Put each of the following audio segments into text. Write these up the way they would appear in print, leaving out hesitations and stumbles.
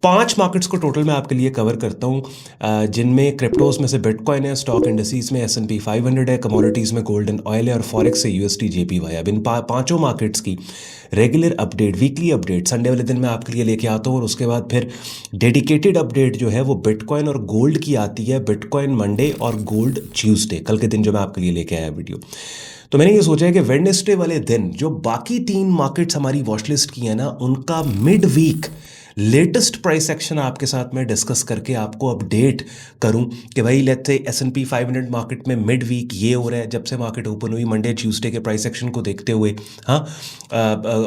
5 markets को total मैं आपके लिए कवर करता हूँ, जिनमें क्रिप्टोज में से बिटकॉइन है, स्टॉक इंडस्ट्रीज में S&P 500 है, कमोडिटीज़ में गोल्ड एंड ऑयल है और फॉरेक्स से USD JPY। अब इन पांचों मार्केट्स की regular update, weekly update Sunday वाले दिन मैं आपके लिए लेके आता हूँ और उसके बाद फिर डेडिकेटेड अपडेट जो है वो बिटकॉइन और गोल्ड की आती है, बिटकॉइन मंडे और गोल्ड ट्यूसडे, कल के दिन जो मैं आपके लिए लेके आया वीडियो। तो मैंने ये सोचा है कि वेडनेसडे वाले दिन जो बाकी 3 मार्केट्स हमारी वॉचलिस्ट की है ना, उनका mid week latest price action आपके साथ में डिस्कस करके आपको अपडेट करूं कि भाई लेट्स से S&P 500 मार्केट में मिड वीक ये हो रहा है जब से मार्केट ओपन हुई मंडे ट्यूसडे के प्राइस एक्शन को देखते हुए। हाँ,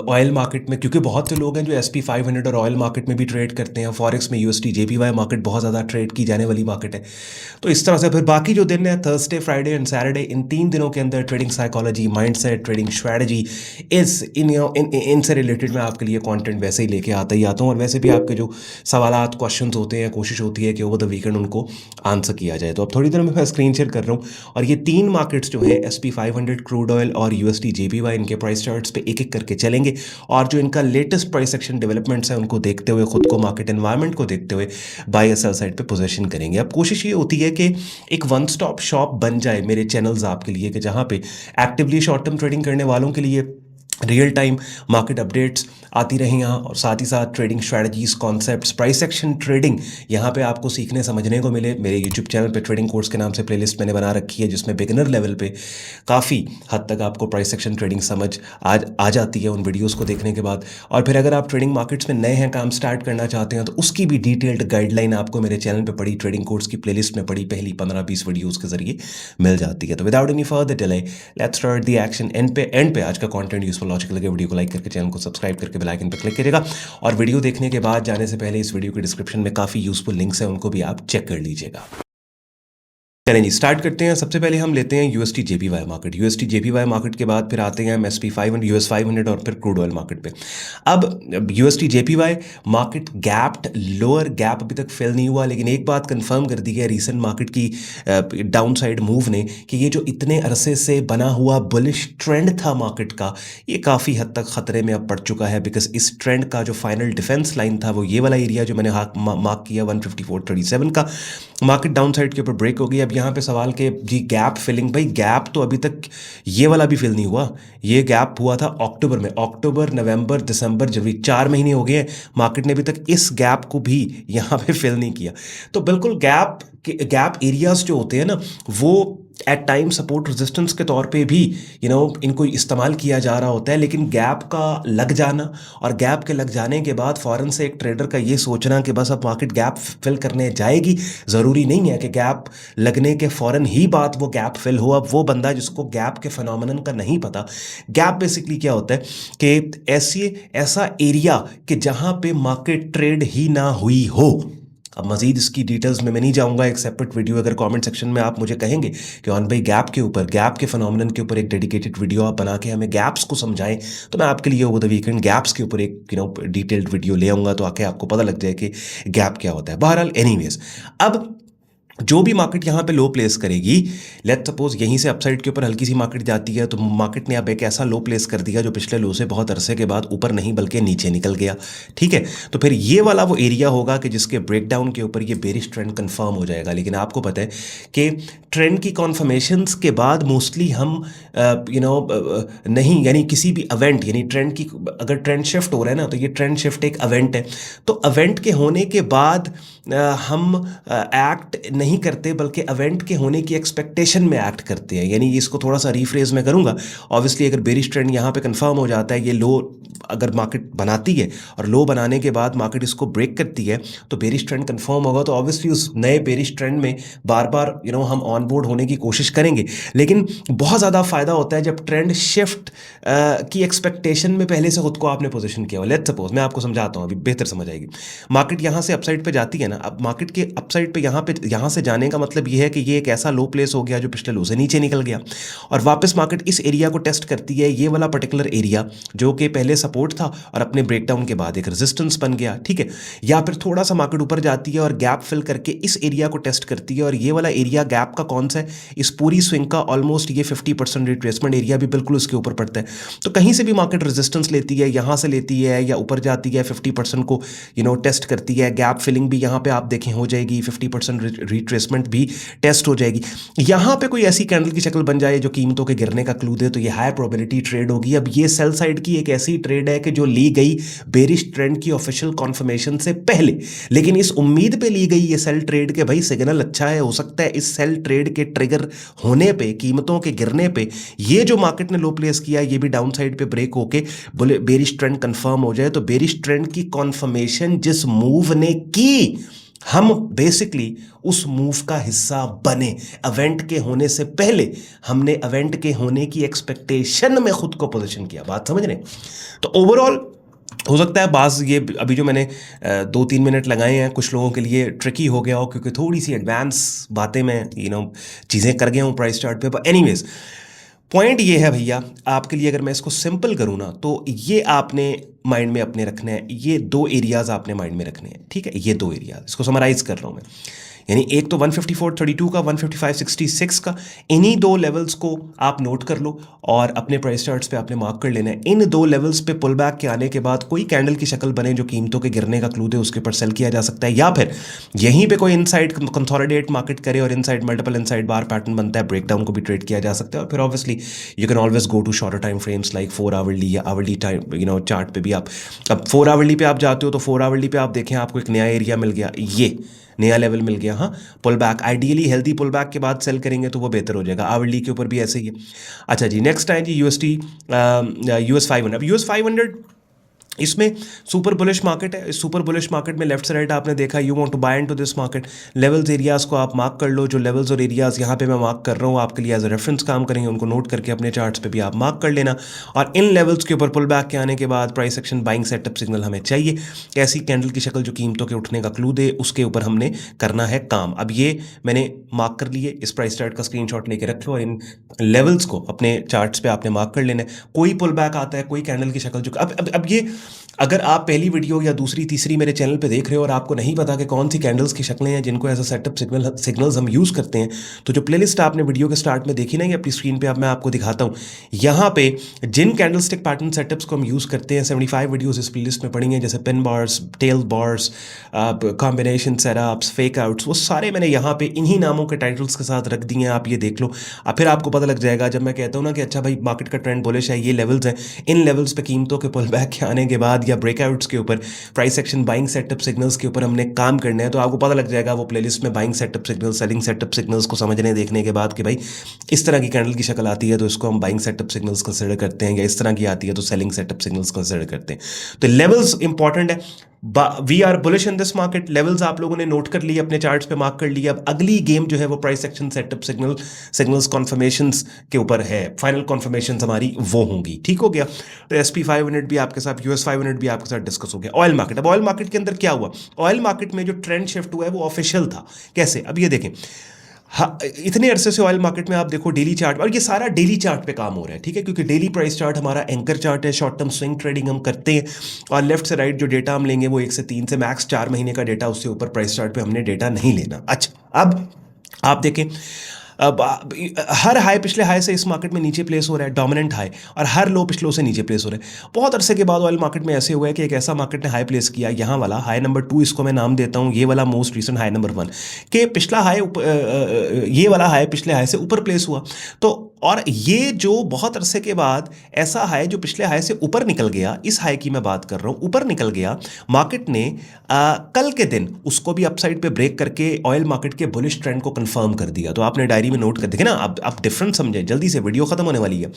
ऑयल मार्केट में क्योंकि बहुत से लोग हैं जो SP 500 और ऑयल मार्केट में भी ट्रेड करते हैं, फॉरेक्स में USD JPY मार्केट बहुत ज़्यादा ट्रेड की जाने वाली मार्केट है। तो इस तरह से फिर बाकी जो दिन है थर्सडे, फ्राइडे एंड सैटरडे, इन 3 दिनों के अंदर trading psychology, mindset, trading strategy इनसे रिलेटेड मैं आपके लिए कंटेंट वैसे ही लेके आता ही आता हूँ। और वैसे भी आपके जो सवालात, क्वेश्चंस होते हैं, कोशिश होती है कि ओवर द वीकेंड उनको आंसर किया जाए। तो अब थोड़ी देर में मैं स्क्रीन शेयर कर रहा हूँ और ये 3 मार्केट्स जो है SP 500, क्रूड ऑयल और USD JPY, इनके प्राइस चार्ट्स पे एक एक करके चलेंगे और जो इनका लेटेस्ट प्राइस एक्शन डेवलपमेंट्स है उनको देखते हुए, खुद को मार्केट एनवायरनमेंट को देखते हुए बाय या सेल साइड पे पोजीशन करेंगे। अब कोशिश ये होती है कि एक वन स्टॉप शॉप बन जाए मेरे चैनल्स आपके लिए, कि जहाँ पे एक्टिवली शॉर्ट टर्म ट्रेडिंग करने वालों के लिए रियल टाइम मार्केट अपडेट्स आती रही यहाँ, और साथ ही साथ trading strategies, concepts, price action trading यहाँ पे आपको सीखने समझने को मिले। मेरे यूट्यूब चैनल पे ट्रेडिंग कोर्स के नाम से प्लेलिस्ट मैंने बना रखी है जिसमें बिगिनर लेवल पे काफ़ी हद तक आपको प्राइस एक्शन ट्रेडिंग समझ आ जाती है उन वीडियोज़ को देखने के बाद। और फिर अगर आप ट्रेडिंग मार्केट्स में नए हैं, काम स्टार्ट करना चाहते हैं, तो उसकी भी डिटेल्ड गाइडलाइन आपको मेरे चैनल पर पड़ी ट्रेडिंग कोर्स की प्लेलिस्ट में पड़ी पहली 15-20 वीडियोज़ के जरिए मिल जाती है। तो without any further delay let's start the action. And पे आज का कंटेंट यूजफुल लॉजिकल लगे, वीडियो को लाइक करके चैनल को सब्सक्राइब करके बेल आइकन पर क्लिक करिएगा। और वीडियो देखने के बाद जाने से पहले इस वीडियो के डिस्क्रिप्शन में काफ़ी यूजफुल लिंक्स हैं, उनको भी आप चेक कर लीजिएगा। चलें जी, स्टार्ट करते हैं। सबसे पहले हम लेते हैं USD JPY market. USD JPY market के बाद फिर आते हैं SP 500, US 500 और फिर क्रूड ऑयल मार्केट पे। अब USD JPY market gapped lower, gap अभी तक फेल नहीं हुआ, लेकिन एक बात कंफर्म कर दी है रीसेंट मार्केट की डाउन साइड मूव ने कि ये जो इतने अरसे से बना हुआ बुलिश ट्रेंड था मार्केट का, ये काफ़ी हद तक ख़तरे में अब पड़ चुका है। बिकॉज इस ट्रेंड का जो फाइनल डिफेंस लाइन था वो ये वाला एरिया जो मैंने मार्क किया 154.37 का, मार्केट डाउन साइड के ऊपर ब्रेक हो गई। अब यहाँ पे सवाल के जी गैप फिलिंग, भाई गैप तो अभी तक ये वाला भी फिल नहीं हुआ। ये गैप हुआ था अक्टूबर में, अक्टूबर, नवंबर, दिसंबर, जनवरी, 4 महीने हो गए हैं, मार्केट ने अभी तक इस गैप को भी यहाँ पे फिल नहीं किया। तो बिल्कुल गैप एरियाज जो होते हैं ना, वो एट टाइम सपोर्ट रेजिस्टेंस के तौर पे भी इनको इस्तेमाल किया जा रहा होता है। लेकिन गैप का लग जाना और गैप के लग जाने के बाद फ़ौरन से एक ट्रेडर का ये सोचना कि बस अब मार्केट गैप फिल करने जाएगी, ज़रूरी नहीं है कि गैप लगने के फ़ौरन ही बात वो गैप फिल हो। अब वो बंदा जिसको गैप के फिनोमेनन का नहीं पता, गैप बेसिकली क्या होता है कि ऐसा एरिया कि जहाँ पे मार्केट ट्रेड ही ना हुई हो। अब मजीद इसकी डिटेल्स में मैं नहीं जाऊंगा, एक सेपरेट वीडियो अगर कमेंट सेक्शन में आप मुझे कहेंगे कि ऑन भाई गैप के ऊपर, गैप के फिनोमेनन के ऊपर एक डेडिकेटेड वीडियो आप बना के हमें गैप्स को समझाएं, तो मैं आपके लिए ओवर द वीकेंड गैप्स के ऊपर एक डिटेल्ड वीडियो ले आऊँगा, तो आके आपको पता लग जाए कि गैप क्या होता है। बहरहाल एनीवेज, अब जो भी मार्केट यहाँ पे लो प्लेस करेगी, लेट्स सपोज यहीं से अपसाइड के ऊपर हल्की सी मार्केट जाती है, तो मार्केट ने अब एक ऐसा लो प्लेस कर दिया जो पिछले लो से बहुत अरसे के बाद ऊपर नहीं बल्कि नीचे निकल गया। ठीक है, तो फिर ये वाला वो एरिया होगा कि जिसके ब्रेकडाउन के ऊपर ये बेरिश ट्रेंड कंफर्म हो जाएगा। लेकिन आपको पता है कि ट्रेंड की कॉन्फर्मेशंस के बाद मोस्टली हम नहीं, यानी किसी भी इवेंट, यानी ट्रेंड की अगर ट्रेंड शिफ्ट हो रहा है ना, तो ये ट्रेंड शिफ्ट एक इवेंट है। तो इवेंट के होने के बाद हम एक्ट नहीं करते बल्कि इवेंट के होने की एक्सपेक्टेशन में एक्ट करते हैं। यानी इसको थोड़ा सा रीफ्रेज में करूंगा। ऑब्वियसली अगर बेरिश ट्रेंड यहाँ पे कंफर्म हो जाता है, ये लो अगर मार्केट बनाती है और लो बनाने के बाद मार्केट इसको ब्रेक करती है, तो बेरिश ट्रेंड कंफर्म होगा। तो ऑब्वियसली उस नए बेरिश ट्रेंड में बार बार हम ऑन बोर्ड होने की कोशिश करेंगे। लेकिन बहुत ज़्यादा फायदा होता है जब ट्रेंड शिफ्ट की एक्सपेक्टेशन में पहले से खुद को आपने पोजीशन किया हो। लेट्स सपोज मैं आपको समझाता हूँ, अभी बेहतर समझ आएगी। मार्केट यहाँ से अपसाइड पे जाती है ना, अब मार्केट के अपसाइड पे यहाँ से जाने का मतलब ये है कि ये एक ऐसा लो प्लेस हो गया जो पिछले लो से नीचे निकल गया और वापस मार्केट इस एरिया को टेस्ट करती है, ये वाला पर्टिकुलर एरिया जो कि पहले सपोर्ट था और अपने ब्रेकडाउन के बाद एक रेजिस्टेंस बन गया, ठीक है। या फिर थोड़ा सा मार्केट ऊपर जाती है और गैप फिल करके इस एरिया को टेस्ट करती है और ये वाला एरिया गैप का कौन सा है, इस पूरी स्विंग का ऑलमोस्ट ये 50% रिट्रेसमेंट एरिया भी बिल्कुल उसके ऊपर पड़ता है। तो कहीं से भी मार्केट रेजिस्टेंस लेती है, यहाँ से लेती है या ऊपर जाती है 50% को टेस्ट करती है, गैप फिलिंग भी यहाँ पे आप देखें हो जाएगी, 50% रिट्रेसमेंट भी टेस्ट हो जाएगी। यहाँ पे कोई ऐसी कैंडल की शक्ल बन जाए जो कीमतों के गिरने का क्लू दे तो ये हाई प्रोबेबिलिटी ट्रेड होगी। अब ये सेल साइड की एक ऐसी ट्रेड है कि जो ली गई बेरिश ट्रेंड की ऑफिशियल कॉन्फर्मेशन से पहले, लेकिन इस उम्मीद पे ली गई ये सेल ट्रेड के भाई सिग्नल अच्छा है, हो सकता है इस सेल ट्रेड के ट्रिगर होने पे, कीमतों के गिरने पे ये जो मार्केट ने लो प्लेस किया ये भी डाउन साइड पे ब्रेक होके बोले बेरिश ट्रेंड कंफर्म हो जाए। तो बेरिश ट्रेंड की कॉन्फर्मेशन जिस मूव ने की, हम बेसिकली उस मूव का हिस्सा बने। इवेंट के होने से पहले हमने इवेंट के होने की एक्सपेक्टेशन में खुद को पोजीशन किया। बात समझ रहे? तो ओवरऑल हो सकता है बाज ये अभी जो मैंने 2-3 मिनट लगाए हैं कुछ लोगों के लिए ट्रिकी हो गया हो क्योंकि थोड़ी सी एडवांस बातें मैं चीज़ें कर गया हूँ प्राइस चार्ट पे। बट एनीवेज पॉइंट ये है भैया, आपके लिए अगर मैं इसको सिंपल करूँ ना तो ये आपने माइंड में अपने रखने हैं, ये 2 एरियाज आपने माइंड में रखने हैं, ठीक है। ये 2 एरियाज, इसको समराइज कर रहा हूँ मैं, यानी एक तो 154.32 का, 155.66 का, इन्हीं 2 लेवल्स को आप नोट कर लो और अपने प्राइस चार्ट्स पे आपने मार्क कर लेना है। इन 2 लेवल्स पे पुल बैक के आने के बाद कोई कैंडल की शक्ल बने जो कीमतों के गिरने का क्लू दे, उसके ऊपर सेल किया जा सकता है, या फिर यहीं पे कोई इनसाइड कंसोलिडेट मार्केट करे और इनसाइड मल्टीपल इनसाइड बार पैटर्न बनता है, ब्रेकडाउन को भी ट्रेड किया जा सकता है। और फिर obviously you can always go to shorter time frames like 4 hourly या आवरली टाइम चार्ट पे भी आप, अब 4 आवरली पे आप जाते हो तो 4 आवरली पे आप देखें आपको एक नया एरिया मिल गया, ये नया लेवल मिल गया। हाँ, pull back ideally healthy pull back के बाद सेल करेंगे तो वो बेहतर हो जाएगा। आवरली के ऊपर भी ऐसे ही है। अच्छा जी, नेक्स्ट है जी यूएसटी US 500। अब US 500 इसमें सुपर बुलिश मार्केट है। इस सुपर बुलिश मार्केट में लेफ्ट से राइट आपने देखा, you want to buy into this market. Levels areas को आप मार्क कर लो, जो लेवल्स और एरियाज़ यहाँ पे मैं मार्क कर रहा हूँ आपके लिए एज अ रेफरेंस काम करेंगे, उनको नोट करके अपने चार्ट्स पे भी आप मार्क कर लेना। और इन लेवल्स के ऊपर पुल बैक के आने के बाद price action buying setup signal हमें चाहिए, ऐसी कैंडल की शक्ल जो कीमतों के उठने का क्लू दे, उसके ऊपर हमने करना है काम। अब ये मैंने मार्क कर लिए, इस प्राइस चार्ट का स्क्रीनशॉट लेके रख लो और इन लेवल्स को अपने चार्ट्स पे आपने मार्क कर लेना है। कोई पुल बैक आता है, कोई कैंडल की शक्ल जो अब ये अगर आप पहली वीडियो या दूसरी तीसरी मेरे चैनल पे देख रहे हो और आपको नहीं पता कि कौन सी कैंडल्स की शक्लें हैं जिनको एज अ सेटअप सिग्नल्स हम यूज़ करते हैं, तो जो प्लेलिस्ट आपने वीडियो के स्टार्ट में देखी ना, ये अपनी स्क्रीन पे अब मैं आपको दिखाता हूँ। यहाँ पे जिन कैंडलस्टिक पैटर्न सेटअप्स को हम यूज़ करते हैं 75 वीडियोज़ इस प्लेलिस्ट में पड़ी हैं, जैसे pin bars, tail bars, combination setups, fake outs, वो सारे मैंने यहाँ पे इन्हीं नामों के टाइटल्स के साथ रख दिए हैं। आप ये देख लो, अब फिर आपको पता लग जाएगा जब मैं कहता हूँ ना कि अच्छा भाई मार्केट का ट्रेंड बुलिश है, ये लेवल्स हैं, इन लेवल्स पे कीमतों के पुल बैक के आने के बाद या ब्रेकआउट्स के ऊपर price action buying setup signals के ऊपर हमने काम करना है, तो आपको पता लग जाएगा वो प्लेलिस्ट में buying setup signals, selling setup signals को समझने देखने के बाद कि भाई इस तरह की कैंडल की शक्ल आती है तो इसको हम बाइंग सेटअप सिग्नल्स कंसिडर करते हैं, या इस तरह की आती है तो सेलिंग सेटअप सिग्नल्स कंसिडर करते हैं। तो लेवल्स इंपॉर्टेंट है। We are bullish in this market. Levels आप लोगों ने नोट कर लिए, अपने चार्ट्स पे मार्क कर लिए। अब अगली गेम जो है वो प्राइस एक्शन सेटअप सिग्नल्स कॉन्फर्मेशंस के ऊपर है। फाइनल कॉन्फर्मेशंस हमारी वो होंगी, ठीक हो गया। तो SP 500 भी आपके साथ, US 500 भी आपके साथ डिस्कस हो गया। ऑयल मार्केट, अब ऑयल मार्केट के अंदर क्या हुआ? ऑयल मार्केट में जो ट्रेंड शिफ्ट हुआ है वो ऑफिशियल था। कैसे? अब ये देखें, हाँ, इतने अरसे से ऑयल मार्केट में आप देखो डेली चार्ट, और ये सारा डेली चार्ट पे काम हो रहा है, ठीक है, क्योंकि डेली प्राइस चार्ट हमारा एंकर चार्ट है, शॉर्ट टर्म स्विंग ट्रेडिंग हम करते हैं, और लेफ्ट से राइट जो डेटा हम लेंगे वो 1 से 3 से मैक्स 4 महीने का डेटा, उससे ऊपर प्राइस चार्ट पे हमने डेटा नहीं लेना। अच्छा, अब आप देखें, अब हर हाई पिछले हाई से इस मार्केट में नीचे प्लेस हो रहा है, डोमिनेंट हाई, और हर लो पिछले से नीचे प्लेस हो रहा है। बहुत अरसे के बाद ऑयल मार्केट में ऐसे हुआ है कि एक ऐसा मार्केट ने हाई प्लेस किया, यहाँ वाला हाई नंबर 2 इसको मैं नाम देता हूँ, ये वाला मोस्ट रिसेंट हाई नंबर 1, कि पिछला हाई ये वाला हाई पिछले हाई से ऊपर प्लेस हुआ। तो और ये जो बहुत अरसे के बाद ऐसा हाई जो पिछले हाई से ऊपर निकल गया, इस हाई की मैं बात कर रहा हूँ, ऊपर निकल गया, मार्केट ने कल के दिन उसको भी अपसाइड पे ब्रेक करके ऑयल मार्केट के बुलिश ट्रेंड को कंफर्म कर दिया। तो आपने डायरी में नोट कर देखे ना, आप डिफरेंस समझे, जल्दी से वीडियो खत्म होने वाली है।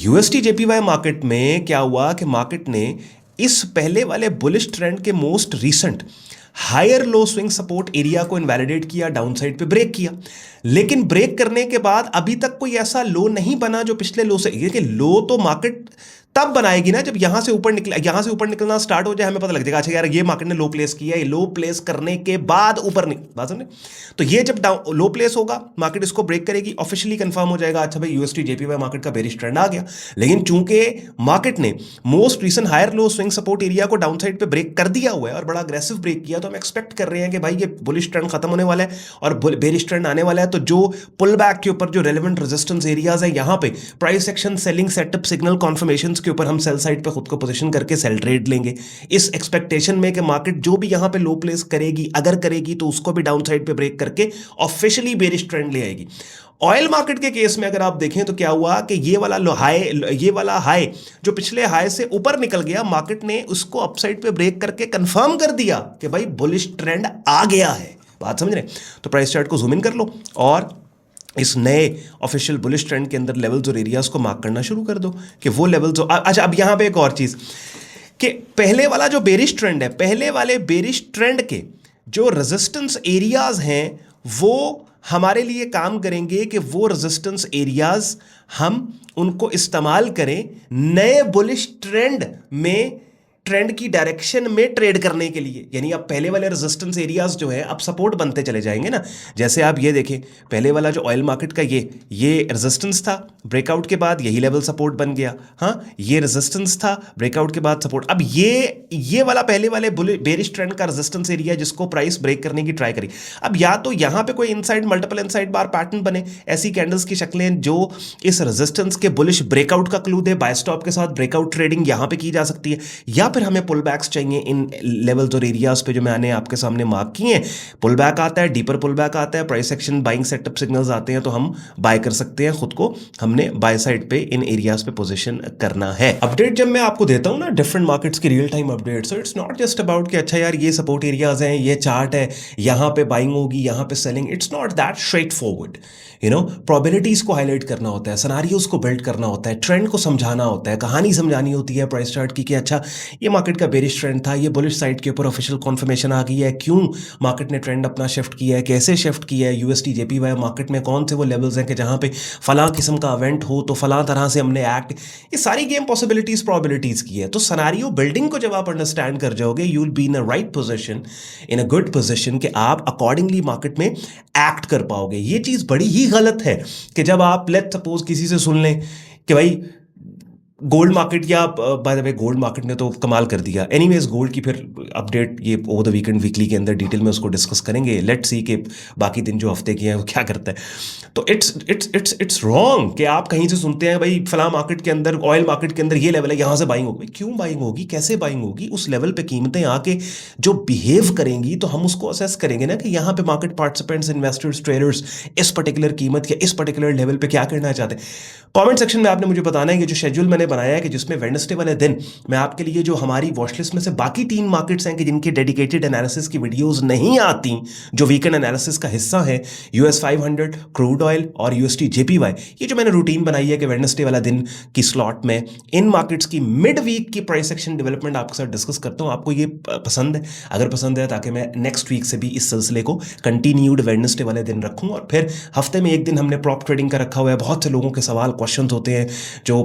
UST JPY मार्केट में क्या हुआ कि मार्केट ने इस पहले वाले बुलिश ट्रेंड के most recent higher low swing support area को इनवैलिडेट किया, डाउनसाइड पे ब्रेक किया, लेकिन ब्रेक करने के बाद अभी तक कोई ऐसा लो नहीं बना जो पिछले लो से, ये कि लो तो मार्केट तब बनाएगी ना जब यहां से ऊपर निकलना स्टार्ट हो जाए, हमें पता लग जाएगा अच्छा यार ये मार्केट ने लो प्लेस किया है, लो प्लेस करने के बाद ऊपर नहीं, बात समझे? तो ये जब डाउन लो प्लेस होगा, मार्केट इसको ब्रेक करेगी, ऑफिशियली कंफर्म हो जाएगा अच्छा भाई यूएसटी जेपीवाई मार्केट का बेरिश ट्रेंड आ गया। लेकिन चूंकि मार्केट ने most recent higher low swing support area को डाउन साइड पे ब्रेक कर दिया हुआ है और बड़ा अग्रेसिव ब्रेक किया, तो हम एक्सपेक्ट कर रहे हैं कि भाई ये बुलिश ट्रेंड खत्म होने वाला है और बेरिश ट्रेंड आने वाला है। तो जो पुल बैक के ऊपर जो रेलेवेंट रेजिस्टेंस एरियाज है, यहां पे price action selling setup signal confirmations के ऊपर हम सेल साइड पे खुद को पोजीशन करके सेल ट्रेड लेंगे, इस एक्सपेक्टेशन में कि मार्केट जो भी यहां पे लो प्लेस करेगी, अगर करेगी तो उसको भी डाउन साइड पे ब्रेक करके ऑफिशियली बेरिश ट्रेंड ले आएगी। ऑयल मार्केट के केस में अगर आप देखें तो क्या हुआ कि ये वाला हाई जो पिछले हाई से ऊपर निकल गया, मार्केट ने उसको अपसाइड पे ब्रेक करके कंफर्म कर दिया कि भाई बुलिश ट्रेंड आ गया है। बात समझ रहे? तो प्राइस चार्ट को जूम इन कर लो और इस नए ऑफिशियल बुलिश ट्रेंड के अंदर लेवल्स और एरियाज को मार्क करना शुरू कर दो कि वो लेवल्स अच्छा। अब यहां पे एक और चीज कि पहले वाला जो बेरिश ट्रेंड है, पहले वाले बेरिश ट्रेंड के जो रेजिस्टेंस एरियाज हैं वो हमारे लिए काम करेंगे कि वो रेजिस्टेंस एरियाज हम उनको इस्तेमाल करें नए बुलिश ट्रेंड में, ट्रेंड की डायरेक्शन में ट्रेड करने के लिए। यानी अब पहले वाले रेजिस्टेंस एरियाज जो है अब सपोर्ट बनते चले जाएंगे ना। जैसे आप ये देखें, पहले वाला जो ऑयल मार्केट का ये रेजिस्टेंस था, ब्रेकआउट के बाद यही लेवल सपोर्ट बन गया। हाँ, ये रेजिस्टेंस था, ब्रेकआउट के बाद सपोर्ट। अब ये वाला पहले वाले बेरिश ट्रेंड का रेजिस्टेंस एरिया जिसको प्राइस ब्रेक करने की ट्राई करी। अब या तो यहां पे कोई इनसाइड मल्टीपल इनसाइड बार पैटर्न बने, ऐसी कैंडल्स की शक्लें जो इस रेजिस्टेंस के बुलिश ब्रेकआउट का क्लू दे, बाय स्टॉप के साथ ब्रेकआउट ट्रेडिंग यहां पे की जा सकती है। या फिर हमें पुल बैक्स चाहिए इन लेवल्स और एरियाज पे जो मैंने आपके सामने मार्क किए हैं। पुल बैक आता है, डीपर पुल बैक आता है, price action buying setup signals आते हैं, तो हम बाय कर सकते हैं। खुद को हमने बाय साइड पे इन एरियाज पे पोजीशन करना है। अपडेट जब मैं आपको देता हूं ना डिफरेंट मार्केट्स की real time update, so it's not just about कि अच्छा यार ये सपोर्ट एरियाज हैं, ये चार्ट है, यहां पे बाइंग होगी, यहां पे selling. It's not that straight forward. Probabilities को हाईलाइट करना होता है, सिनेरियोज को बिल्ड करना होता है, ट्रेंड को समझाना होता है, कहानी समझानी होती है प्राइस चार्ट की कि अच्छा ये मार्केट का बेरिश ट्रेंड था, ये बुलिश साइड के ऊपर ऑफिशियल कॉन्फर्मेशन आ गई है, क्यों मार्केट ने ट्रेंड अपना शिफ्ट किया है, कैसे शिफ्ट किया है, यूएसटी जेपीवाई मार्केट में कौन से वो लेवल्स हैं कि जहां पे फलां किस्म का इवेंट हो तो फलां तरह से हमने एक्ट, ये सारी गेम पॉसिबिलिटीज प्रोबेबिलिटीज की है। तो सिनेरियो बिल्डिंग को जब आप अंडरस्टैंड कर जाओगे, you will be in a right position, in a good position कि आप अकॉर्डिंगली मार्केट में एक्ट कर पाओगे। ये चीज बड़ी ही गलत है कि जब आप लेट सपोज किसी से सुन लें कि भाई गोल्ड मार्केट, या by the way gold market ने तो कमाल कर दिया। एनीवेज गोल्ड की फिर अपडेट ये ओवर द वीकेंड वीकली के अंदर डिटेल में उसको डिस्कस करेंगे। लेट्स सी कि बाकी दिन जो हफ्ते के हैं वो क्या करता है। तो इट्स रॉन्ग कि आप कहीं से सुनते हैं भाई फला मार्केट के अंदर, ऑयल मार्केट के अंदर ये लेवल है, यहाँ से बाइंग होगी। क्यों बाइंग होगी, कैसे बाइंग होगी? उस लेवल पे कीमतें आके जो बिहेव करेंगी तो हम उसको असेस करेंगे ना कि यहाँ पे मार्केट पार्टिसिपेंट्स, इन्वेस्टर्स, ट्रेडर्स इस पर्टिकुलर कीमत या इस पर्टिकुलर लेवल पे क्या करना चाहते हैं। कमेंट सेक्शन में आपने मुझे बताना है कि जो शेड्यूल मैंने बनाया है कि जिसमें वेडनेसडे वाले दिन मैं आपके लिए जो हमारी वॉचलिस्ट में से बाकी 3 मार्केट्स हैं कि जिनके डेडिकेटेड एनालिसिस की वीडियोस नहीं आती, जो वीकेंड एनालिसिस का हिस्सा है, यूएस 500, क्रूड ऑयल और यूएसटी जेपीवाई, ये जो मैंने रूटीन बनाई है कि वेडनेसडे वाला दिन की स्लॉट में इन मार्केट्स की मिड वीक की प्राइस एक्शन डेवलपमेंट आपके साथ डिस्कस करता हूं। आपको ये पसंद है? अगर पसंद है ताकि मैं नेक्स्ट वीक से भी इस सिलसिले को कंटिन्यूड वेडनेसडे वाले दिन रखूं। और फिर हफ्ते में एक दिन हमने प्रॉप ट्रेडिंग का रखा हुआ है। बहुत से लोगों के सवाल, क्वेश्चंस होते हैं जो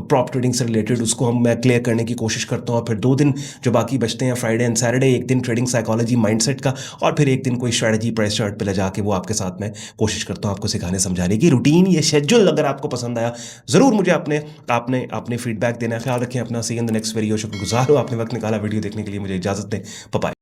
प्रॉप ट्रेडिंग से रिलेटेड, उसको मैं क्लियर करने की कोशिश करता हूँ। और फिर 2 दिन जो बाकी बचते हैं, फ्राइडे एंड सैटरडे, एक दिन ट्रेडिंग साइकोलॉजी माइंडसेट का, और फिर एक दिन कोई स्ट्रेटजी प्राइस चार्ट पे ले जाके वो आपके साथ में कोशिश करता हूँ आपको सिखाने समझाने की। रूटीन, ये शेड्यूल अगर आपको पसंद आया ज़रूर मुझे आपने फीडबैक देना है। ख्याल रखें अपना। सी इन द नेक्स्ट वीडियो। शुक्रगुजार हो आपने वक्त निकाला वीडियो देखने के लिए। मुझे इजाज़त दें। बाय।